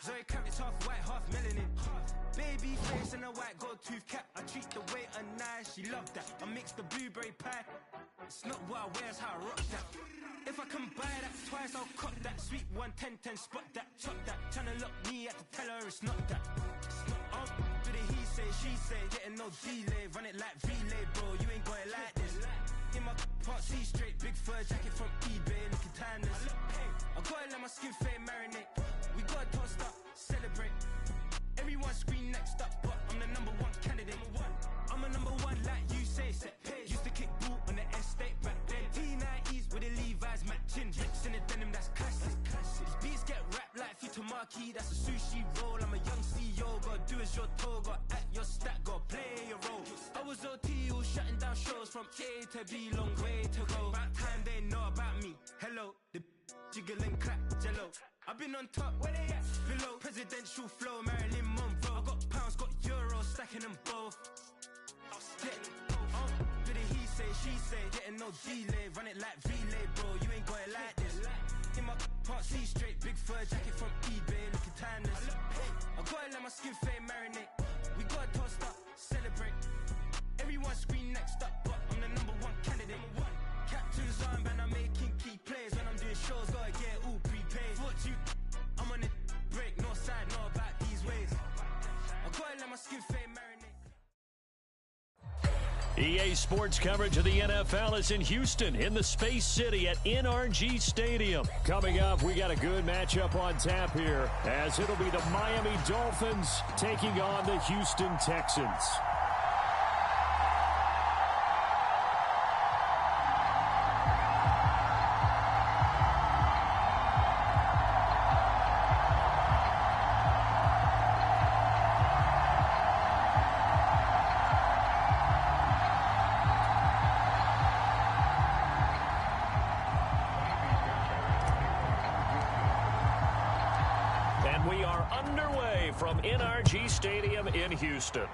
Zoe Kravitz half white, half melanin. Baby face and a white gold tooth cap. I treat the waiter nice, she loved that. I mix the blueberry pie. It's not what I wear, it's how I rock that. If I can buy that twice, I'll cut that. Sweet 110, spot that, chop that. Tryna lock me, I have to tell her it's not that. Oh, do the he say, she say, getting no delay. Run it like relay, bro, you ain't got it like this. In my part C straight, big fur jacket from eBay, looking timeless. I gotta let my skin fade marinate. We gotta toast up, celebrate. Everyone scream next up, but I'm the #1 candidate. I'm a #1 like you say, set pace. Used to kick boot on the estate back then. T90s with the Levi's matching. Rips in the denim, that's classic. Beats get wrapped like Futamaki, that's a sushi roll. I'm a young CEO, gotta do as you're told. Gotta act your stat, gotta play your role. I was OT, all shutting down shows from A to B, long way to go. About time they know about me. Hello, the jiggle and clap, jello. I've been on top, where they at? Below, presidential flow, Marilyn Monroe. I got pounds, got euros, stacking them both. Do the he say, she say, getting no delay. Run it like relay, bro, you ain't got it like this. In my part C straight, big fur jacket from eBay, looking timeless. I gotta let my skin fade marinate. We gotta toast up, celebrate. Everyone scream next up, but I'm the #1 candidate. Captain's armband, I'm making key plays. When I'm doing shows, gotta get all prepaid. What you, I'm on the break, no side, know about these ways. I gotta let my skin fade marinate. EA Sports coverage of the NFL is in Houston, in the Space City at NRG Stadium. Coming up, we got a good matchup on tap here, as it'll be the Miami Dolphins taking on the Houston Texans. From NRG Stadium in Houston.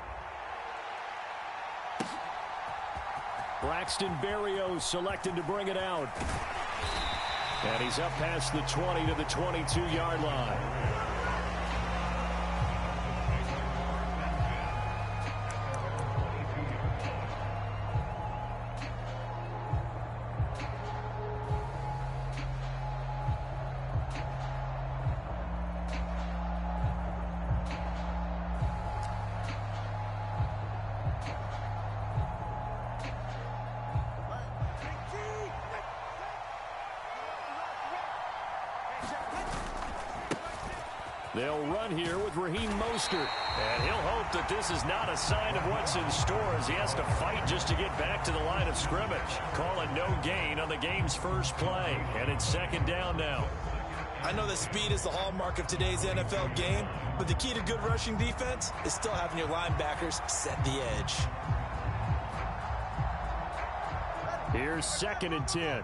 Braxton Berrios selected to bring it out. And he's up past the 20 to the 22-yard line. They'll run here with Raheem Mostert. And he'll hope that this is not a sign of what's in store, as he has to fight just to get back to the line of scrimmage. Call it no gain on the game's first play. And it's second down now. I know that speed is the hallmark of today's NFL game, but the key to good rushing defense is still having your linebackers set the edge. Here's 2nd and 10.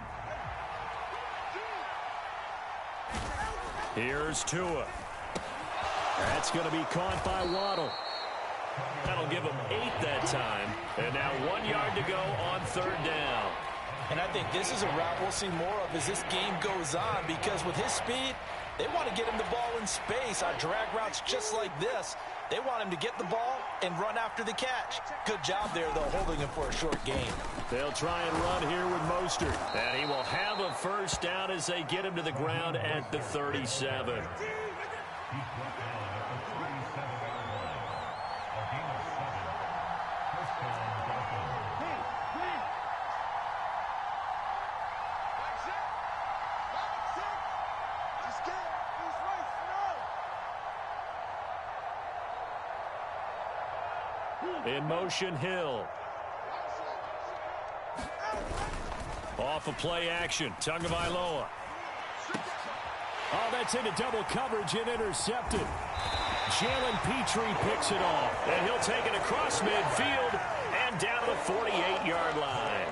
Here's Tua. That's going to be caught by Waddle. That'll give him 8 that time. And now 1 yard to go on 3rd down. And I think this is a route we'll see more of as this game goes on, because with his speed, they want to get him the ball in space on drag routes just like this. They want him to get the ball and run after the catch. Good job there, though, holding him for a short gain. They'll try and run here with Mostert. And he will have a first down as they get him to the ground at the 37. In motion, Hill. Off of play action, Tagovailoa. Oh, that's into double coverage and intercepted. Jalen Petrie picks it off, and he'll take it across midfield and down to the 48-yard line.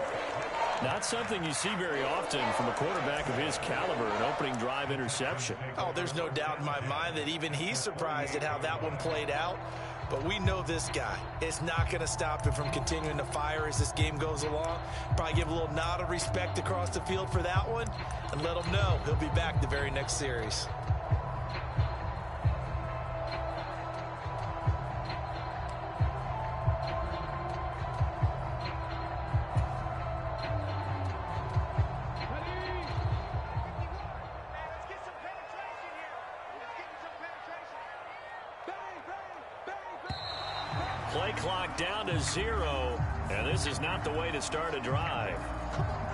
Not something you see very often from a quarterback of his caliber, an opening drive interception. Oh, there's no doubt in my mind that even he's surprised at how that one played out. But we know this guy is not going to stop him from continuing to fire as this game goes along. Probably give a little nod of respect across the field for that one and let him know he'll be back the very next series. Play clock down to 0, and this is not the way to start a drive.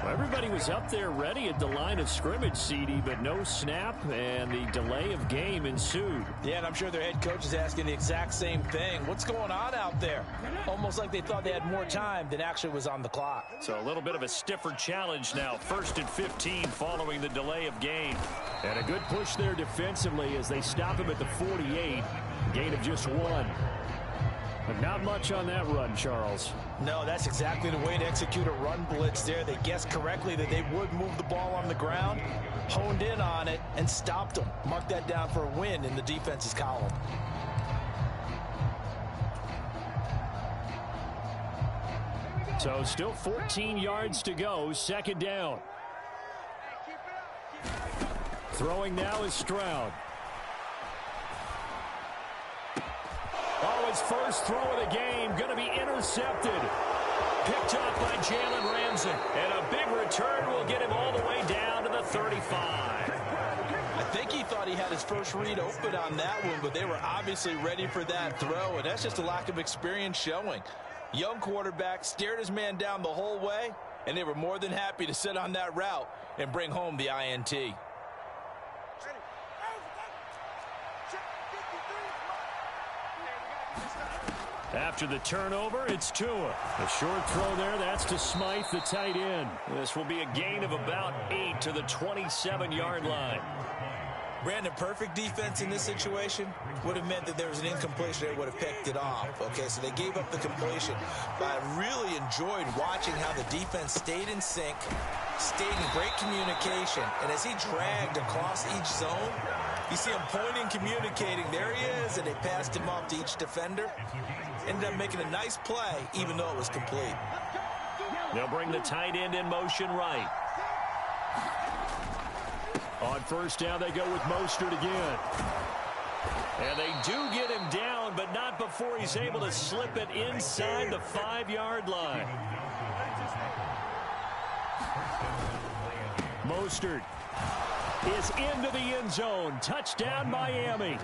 Well, everybody was up there ready at the line of scrimmage, CD, but no snap, and the delay of game ensued. Yeah, and I'm sure their head coach is asking the exact same thing. What's going on out there? Almost like they thought they had more time than actually was on the clock. So a little bit of a stiffer challenge now. 1st and 15 following the delay of game. And a good push there defensively as they stop him at the 48. Gain of just 1. But not much on that run, Charles. No, that's exactly the way to execute a run blitz there. They guessed correctly that they would move the ball on the ground, honed in on it, and stopped them. Mark that down for a win in the defense's column. So still 14 yards to go, 2nd down. Throwing now is Stroud. Oh, his first throw of the game going to be intercepted. Picked up by Jalen Ramsey. And a big return will get him all the way down to the 35. I think he thought he had his first read open on that one, but they were obviously ready for that throw, and that's just a lack of experience showing. Young quarterback stared his man down the whole way, and they were more than happy to sit on that route and bring home the INT. After the turnover, it's Tua. A short throw there, that's to Smythe, the tight end. This will be a gain of about 8 to the 27-yard line. Brandon, perfect defense in this situation would have meant that there was an incompletion. They would have picked it off. Okay, so they gave up the completion. But I really enjoyed watching how the defense stayed in sync, stayed in great communication. And as he dragged across each zone, you see him pointing, communicating. There he is, and they passed him off to each defender. Ended up making a nice play, even though it was complete. They'll bring the tight end in motion right. On 1st down, they go with Mostert again. And they do get him down, but not before he's able to slip it inside the 5-yard line. Mostert is into the end zone. Touchdown, Miami.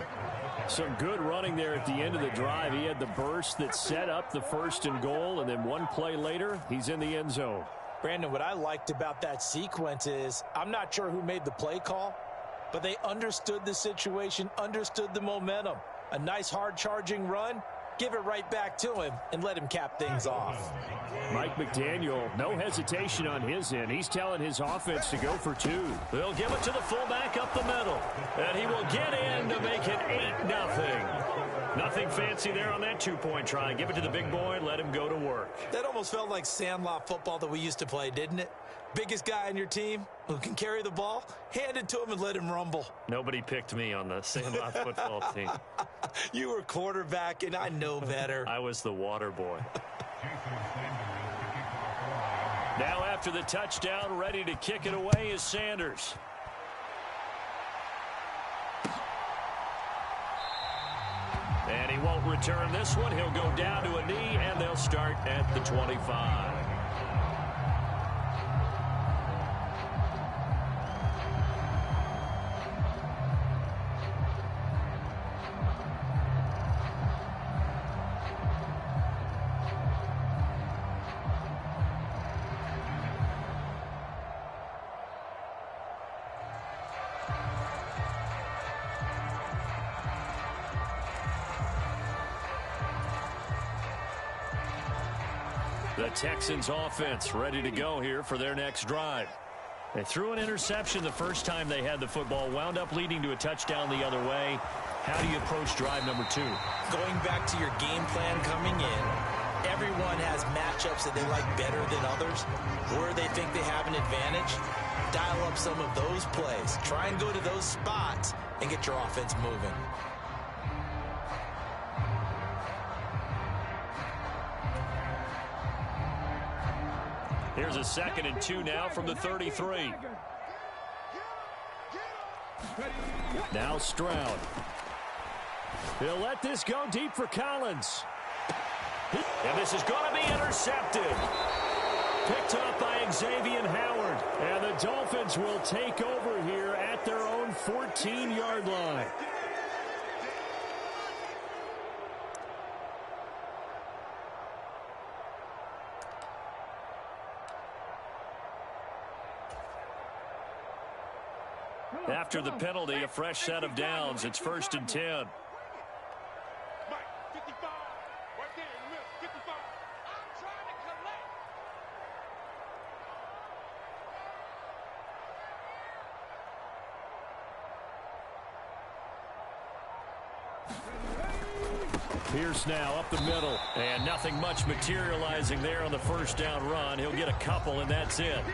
Some good running there at the end of the drive. He had the burst that set up the 1st and goal, and then one play later, he's in the end zone. Brandon, what I liked about that sequence is I'm not sure who made the play call, but they understood the situation, understood the momentum. A nice hard-charging run, give it right back to him, and let him cap things off. Mike McDaniel, no hesitation on his end. He's telling his offense to go for 2. They'll give it to the fullback up the middle. And he will get in to make it 8-0. Nothing fancy there on that 2-point try. Give it to the big boy and let him go to work. That almost felt like sandlot football that we used to play, didn't it? Biggest guy on your team who can carry the ball, hand it to him and let him rumble. Nobody picked me on the sandlot football team. You were quarterback, and I know better. I was the water boy. Now after the touchdown, ready to kick it away is Sanders. And he won't return this one. He'll go down to a knee, and they'll start at the 25. The Texans offense ready to go here for their next drive. They threw an interception the first time they had the football, wound up leading to a touchdown the other way. How do you approach drive number 2? Going back to your game plan coming in, everyone has matchups that they like better than others, where they think they have an advantage. Dial up some of those plays. Try and go to those spots and get your offense moving. Here's a 2nd and 2 now from the 33. Now Stroud. He'll let this go deep for Collins. And this is going to be intercepted. Picked up by Xavier Howard. And the Dolphins will take over here at their own 14-yard line. After the penalty, a fresh set of downs. It's 1st and 10. Pierce now up the middle, and nothing much materializing there on the first down run. He'll get a couple, and that's it.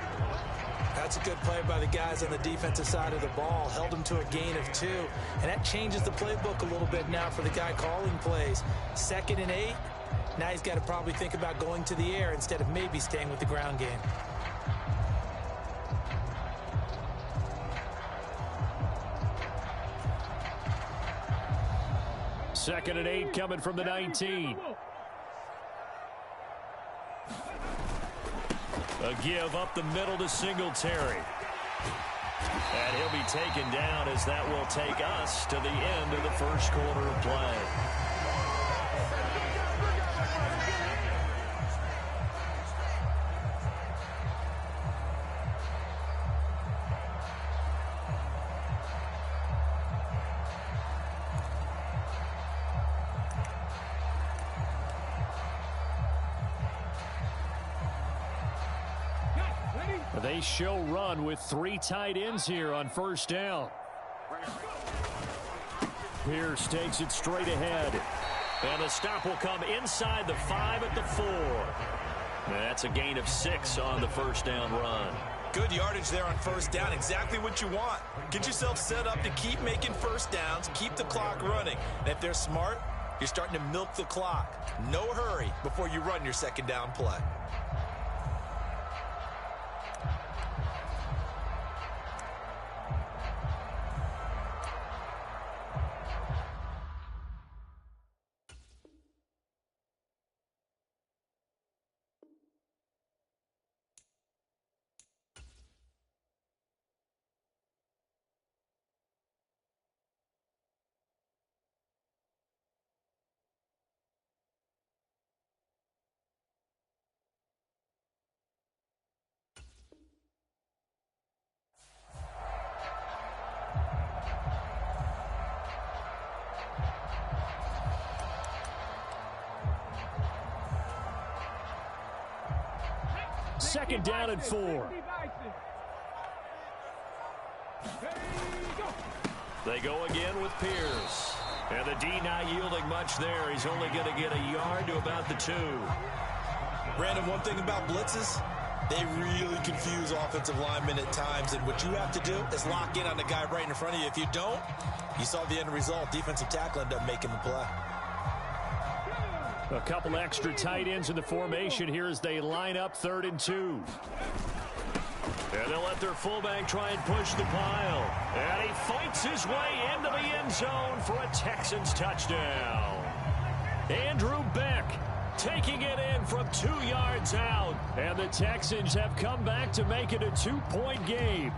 That's a good play by the guys on the defensive side of the ball. Held him to a gain of 2, and that changes the playbook a little bit now for the guy calling plays. 2nd and 8. Now he's got to probably think about going to the air instead of maybe staying with the ground game. Second and 8 coming from the 19. A give up the middle to Singletary. And he'll be taken down as that will take us to the end of the first quarter of play. They show run with 3 tight ends here on first down. Pierce takes it straight ahead. And the stop will come inside the 5 at the 4. That's a gain of 6 on the first down run. Good yardage there on first down. Exactly what you want. Get yourself set up to keep making first downs, keep the clock running. And if they're smart, you're starting to milk the clock. No hurry before you run your second down play. Second down and 4. They go again with Pierce. And the D not yielding much there. He's only going to get a yard to about the 2. Brandon, one thing about blitzes, they really confuse offensive linemen at times. And what you have to do is lock in on the guy right in front of you. If you don't, you saw the end result. Defensive tackle ended up making the play. A couple extra tight ends in the formation here as they line up 3rd and 2. And they'll let their fullback try and push the pile. And he fights his way into the end zone for a Texans touchdown. Andrew Beck taking it in from 2 yards out. And the Texans have come back to make it a 2-point game.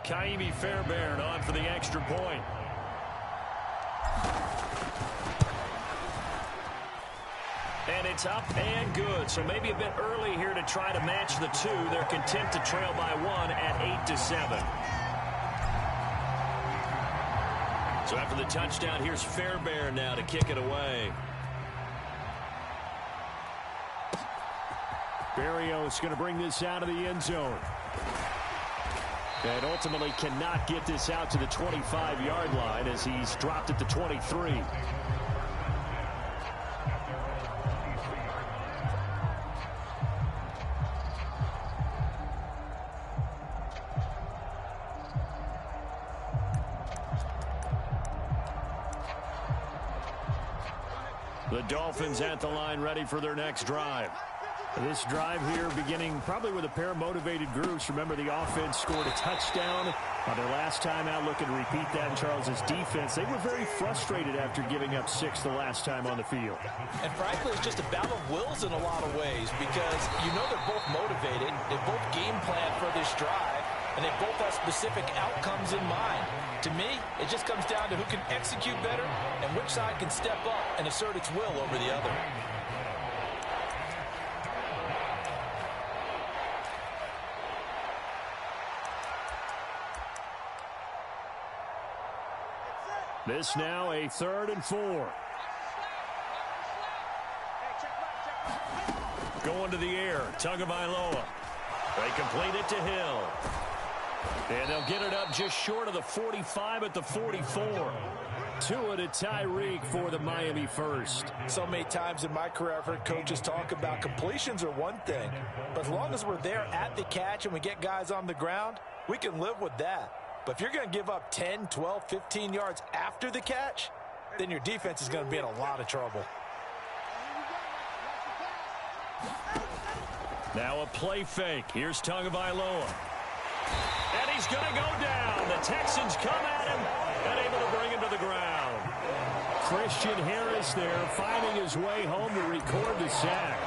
Kaimi Fairbairn on for the extra point. And it's up and good. So maybe a bit early here to try to match the 2. They're content to trail by 1 at 8-7. So after the touchdown, here's Fairbairn now to kick it away. Berrios going to bring this out of the end zone. And ultimately cannot get this out to the 25-yard line as he's dropped at the 23. The Dolphins at the line ready for their next drive. This drive here beginning probably with a pair of motivated groups. Remember, the offense scored a touchdown on their last time out. Looking to repeat that in Charles's defense. They were very frustrated after giving up 6 the last time on the field. And frankly, it's just a battle of wills in a lot of ways because you know they're both motivated. They both game plan for this drive. and they both have specific outcomes in mind. To me, it just comes down to who can execute better and which side can step up and assert its will over the other. This now a 3rd and 4. Going to the air, Tagovailoa. They complete it to Hill. And they'll get it up just short of the 45 at the 44. Tua to Tyreek for the Miami first. So many times in my career, I've heard coaches talk about completions are one thing. But as long as we're there at the catch and we get guys on the ground, we can live with that. But if you're going to give up 10, 12, 15 yards after the catch, then your defense is going to be in a lot of trouble. Now a play fake. Here's Tagovailoa. And he's going to go down. The Texans come at him and able to bring him to the ground. Christian Harris there finding his way home to record the sack.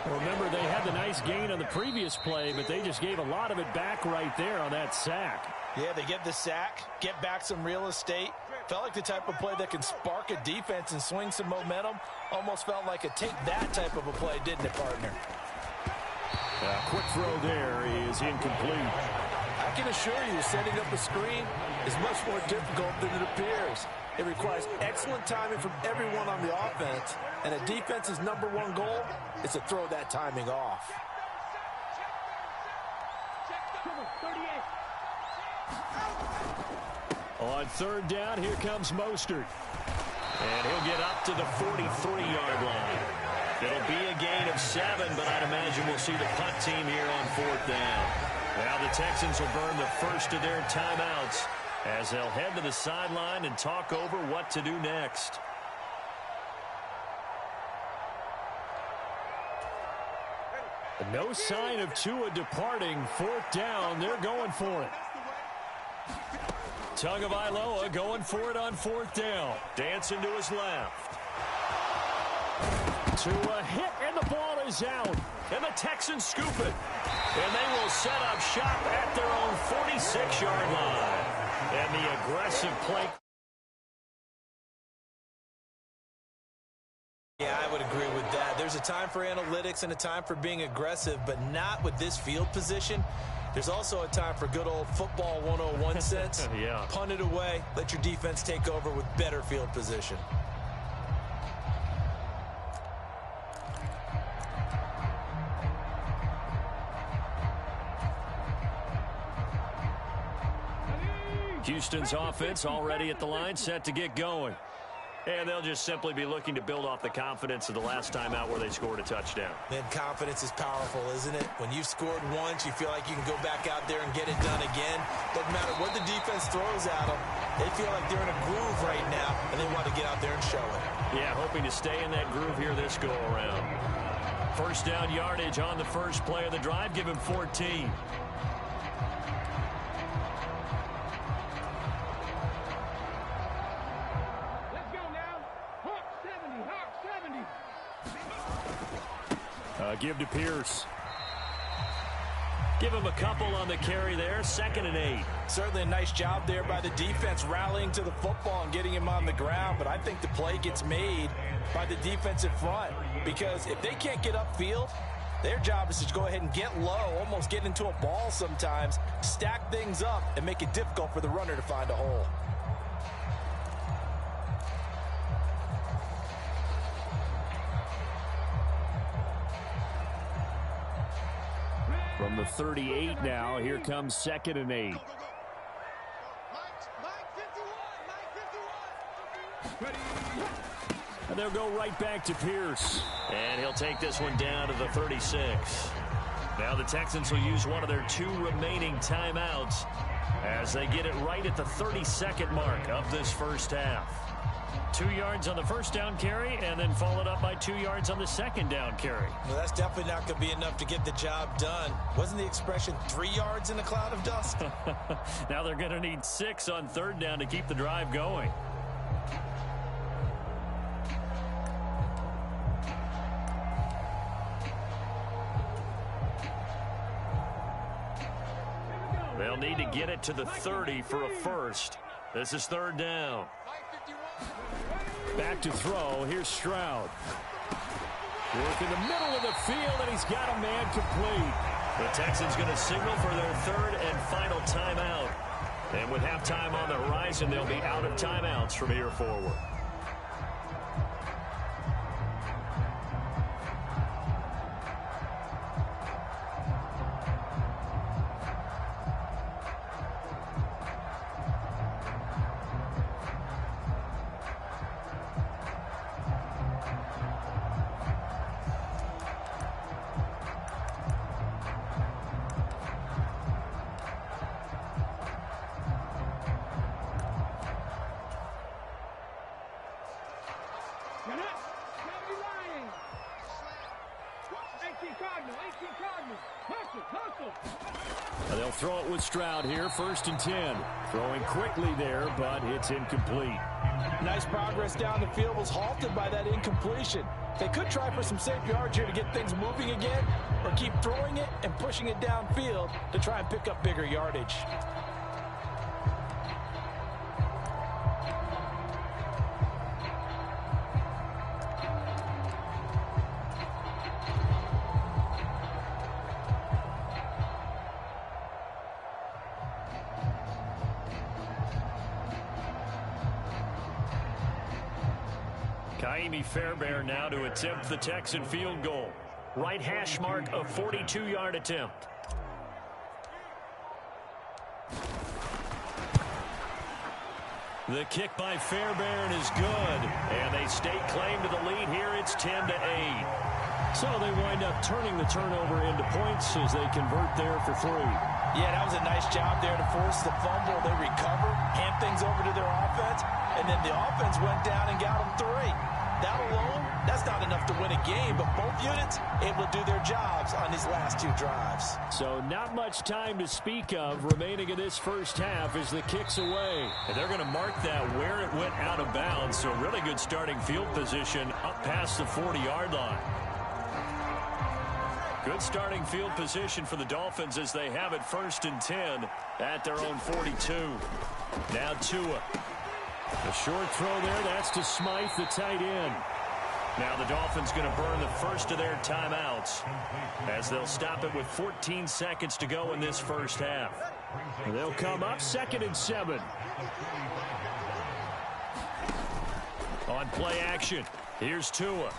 Remember, they had the nice gain on the previous play, but they just gave a lot of it back right there on that sack. Yeah, they get the sack, get back some real estate. Felt like the type of play that can spark a defense and swing some momentum. Almost felt like a take-that type of a play, didn't it, partner? Quick throw there is incomplete. I can assure you, setting up a screen is much more difficult than it appears. It requires excellent timing from everyone on the offense, and a defense's #1 goal is to throw that timing off. On 3rd down, here comes Mostert. And he'll get up to the 43-yard line. It'll be a gain of 7, but I'd imagine we'll see the punt team here on 4th down. Now the Texans will burn the first of their timeouts as they'll head to the sideline and talk over what to do next. No sign of Tua departing. 4th down, they're going for it. Tagovailoa going for it on 4th down. Dancing to his left. Tua hit, and the ball is out. And the Texans scoop it. And they will set up shop at their own 46-yard line. And the aggressive play. Yeah, I would agree with that. There's a time for analytics and a time for being aggressive, but not with this field position. There's also a time for good old football 101 sense. Yeah. Punt it away. Let your defense take over with better field position. Houston's offense already at the line, set to get going. And they'll just simply be looking to build off the confidence of the last time out where they scored a touchdown. Man, confidence is powerful, isn't it? When you've scored once, you feel like you can go back out there and get it done again. Doesn't matter what the defense throws at them. They feel like they're in a groove right now, and they want to get out there and show it. Yeah, hoping to stay in that groove here this go-around. 1st down yardage on the first play of the drive. Give him 14. Give to Pierce. Give him a couple on the carry there. 2nd and 8. Certainly a nice job there by the defense rallying to the football and getting him on the ground. But I think the play gets made by the defensive front. Because if they can't get upfield, their job is to go ahead and get low, almost get into a ball sometimes, stack things up, and make it difficult for the runner to find a hole. From the 38 now, here comes 2nd and 8. And they'll go right back to Pierce. And he'll take this one down to the 36. Now the Texans will use one of their 2 remaining timeouts as they get it right at the 32nd mark of this first half. 2 yards on the 1st down carry, and then followed up by 2 yards on the 2nd down carry. Well, that's definitely not going to be enough to get the job done. Wasn't the expression 3 yards in a cloud of dust? Now they're going to need 6 on 3rd down to keep the drive going. They'll need to get it to the 30 for a first. This is third down. Back to throw. Here's Stroud. Work in the middle of the field, and he's got a man complete. The Texans going to signal for their third and final timeout. And with halftime on the horizon, they'll be out of timeouts from here forward. They'll throw it with Stroud here, 1st and 10. Throwing quickly there, but it's incomplete. Nice progress down the field, was halted by that incompletion. They could try for some safe yards here to get things moving again, or keep throwing it and pushing it downfield to try and pick up bigger yardage. Fairbairn now to attempt the Texan field goal. Right hash mark, a 42-yard attempt. The kick by Fairbairn is good, and they stake claim to the lead here. It's 10-8. So they wind up turning the turnover into points as they convert there for 3. Yeah, that was a nice job there to force the fumble. They recover, hand things over to their offense, and then the offense went down and got them 3. That alone, that's not enough to win a game, but both units able to do their jobs on these last 2 drives. So not much time to speak of remaining in this first half as the kick's away. And they're going to mark that where it went out of bounds, so really good starting field position up past the 40-yard line. Good starting field position for the Dolphins as they have it 1st and 10 at their own 42. Now Tua. A short throw there, that's to Smythe, the tight end. Now the Dolphins going to burn the first of their timeouts as they'll stop it with 14 seconds to go in this first half. They'll come up 2nd and 7. On play action, here's Tua.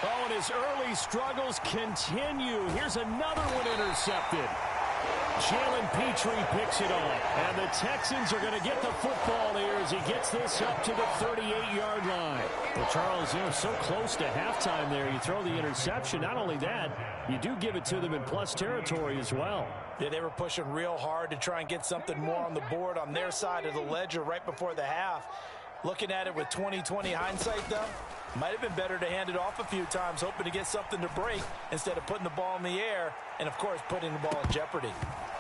Oh, and his early struggles continue. Here's another one intercepted. Jalen Petrie picks it off. And the Texans are going to get the football here as he gets this up to the 38-yard line. Well, Charles, you know, so close to halftime there. You throw the interception. Not only that, you do give it to them in plus territory as well. Yeah, they were pushing real hard to try and get something more on the board on their side of the ledger right before the half. Looking at it with 20/20 hindsight, though, might have been better to hand it off a few times, hoping to get something to break instead of putting the ball in the air and, of course, putting the ball in jeopardy.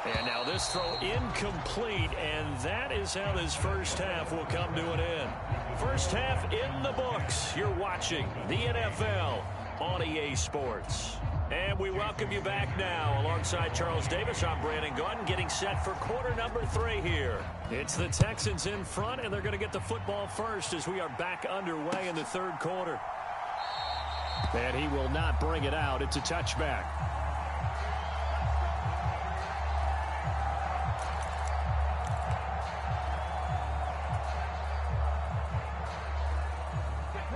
And now this throw incomplete, and that is how this first half will come to an end. First half in the books. You're watching the NFL on EA Sports. And we welcome you back now. Alongside Charles Davis, I'm Brandon Gordon, getting set for quarter number 3 here. It's the Texans in front, and they're going to get the football first as we are back underway in the third quarter. And he will not bring it out. It's a touchback.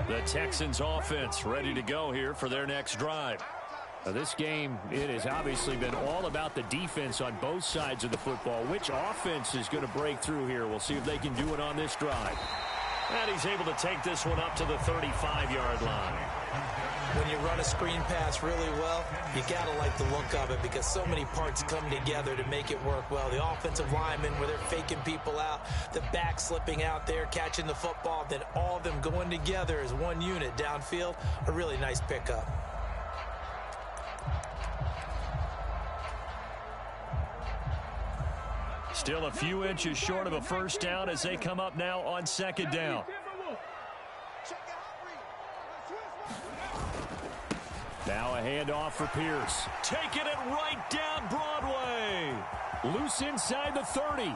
The Texans offense ready to go here for their next drive. Now this game, it has obviously been all about the defense on both sides of the football. Which offense is going to break through here? We'll see if they can do it on this drive. And he's able to take this one up to the 35-yard line. When you run a screen pass really well, you got to like the look of it because so many parts come together to make it work well. The offensive linemen, where they're faking people out, the back slipping out there, catching the football, then all of them going together as one unit downfield, a really nice pickup. Still a few inches short of a first down as they come up now on second down. Now a handoff for Pierce. Taking it right down Broadway. Loose inside the 30.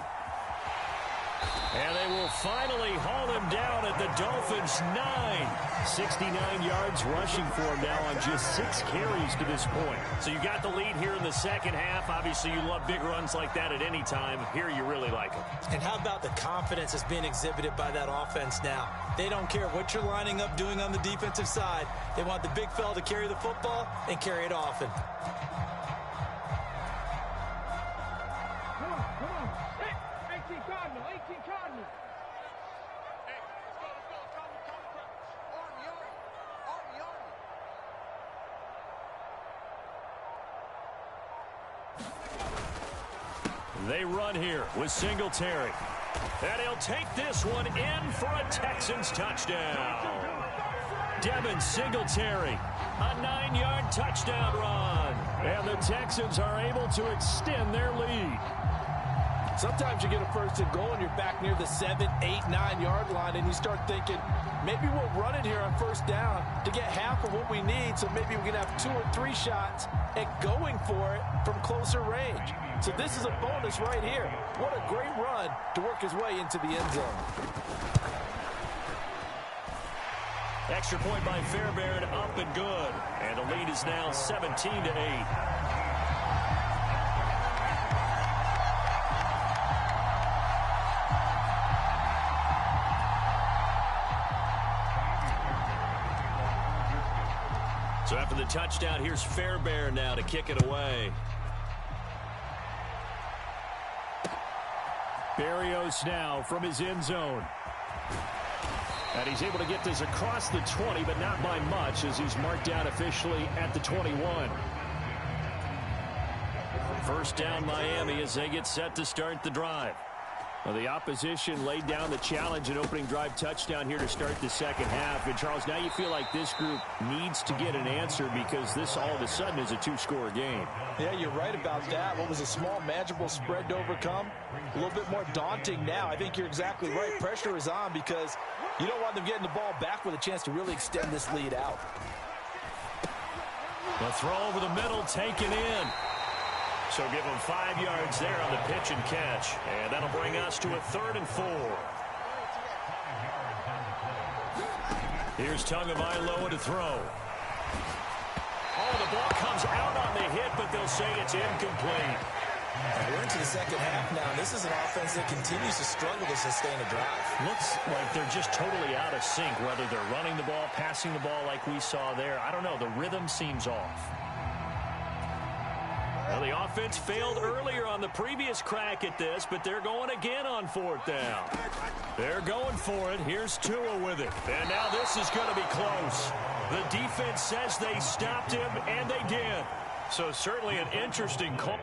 And they will finally haul him down at the Dolphins' 9. 69 yards rushing for him now on just 6 carries to this point. So you got the lead here in the second half. Obviously, you love big runs like that at any time. Here you really like them. And how about the confidence that's being exhibited by that offense now? They don't care what you're lining up doing on the defensive side. They want the big fella to carry the football and carry it often. They run here with Singletary. And he'll take this one in for a Texans touchdown. Devin Singletary, a 9-yard touchdown run. And the Texans are able to extend their lead. Sometimes you get a first and goal and you're back near the 7, 8, 9-yard line and you start thinking, maybe we'll run it here on first down to get half of what we need, so maybe we can have 2 or 3 shots at going for it from closer range. So this is a bonus right here. What a great run to work his way into the end zone. Extra point by Fairbairn, up and good. And the lead is now 17-8. So after the touchdown, here's Fairbairn now to kick it away. Berrios now from his end zone. And he's able to get this across the 20, but not by much, as he's marked down officially at the 21. First down Miami as they get set to start the drive. Well, the opposition laid down the challenge and opening drive touchdown here to start the second half. And, Charles, now you feel like this group needs to get an answer because this all of a sudden is a 2-score game. Yeah, you're right about that. What was a small, manageable spread to overcome? A little bit more daunting now. I think you're exactly right. Pressure is on because you don't want them getting the ball back with a chance to really extend this lead out. The throw over the middle, taken in. So give him 5 yards there on the pitch and catch. And that'll bring us to a 3rd and 4. Here's Tagovailoa to throw. Oh, the ball comes out on the hit, but they'll say it's incomplete. We're into the second half now. This is an offense that continues to struggle to sustain a drive. Looks like they're just totally out of sync, whether they're running the ball, passing the ball like we saw there. I don't know. The rhythm seems off. Well, the offense failed earlier on the previous crack at this, but they're going again on 4th down. They're going for it. Here's Tua with it. And now this is going to be close. The defense says they stopped him, and they did. So certainly an interesting call.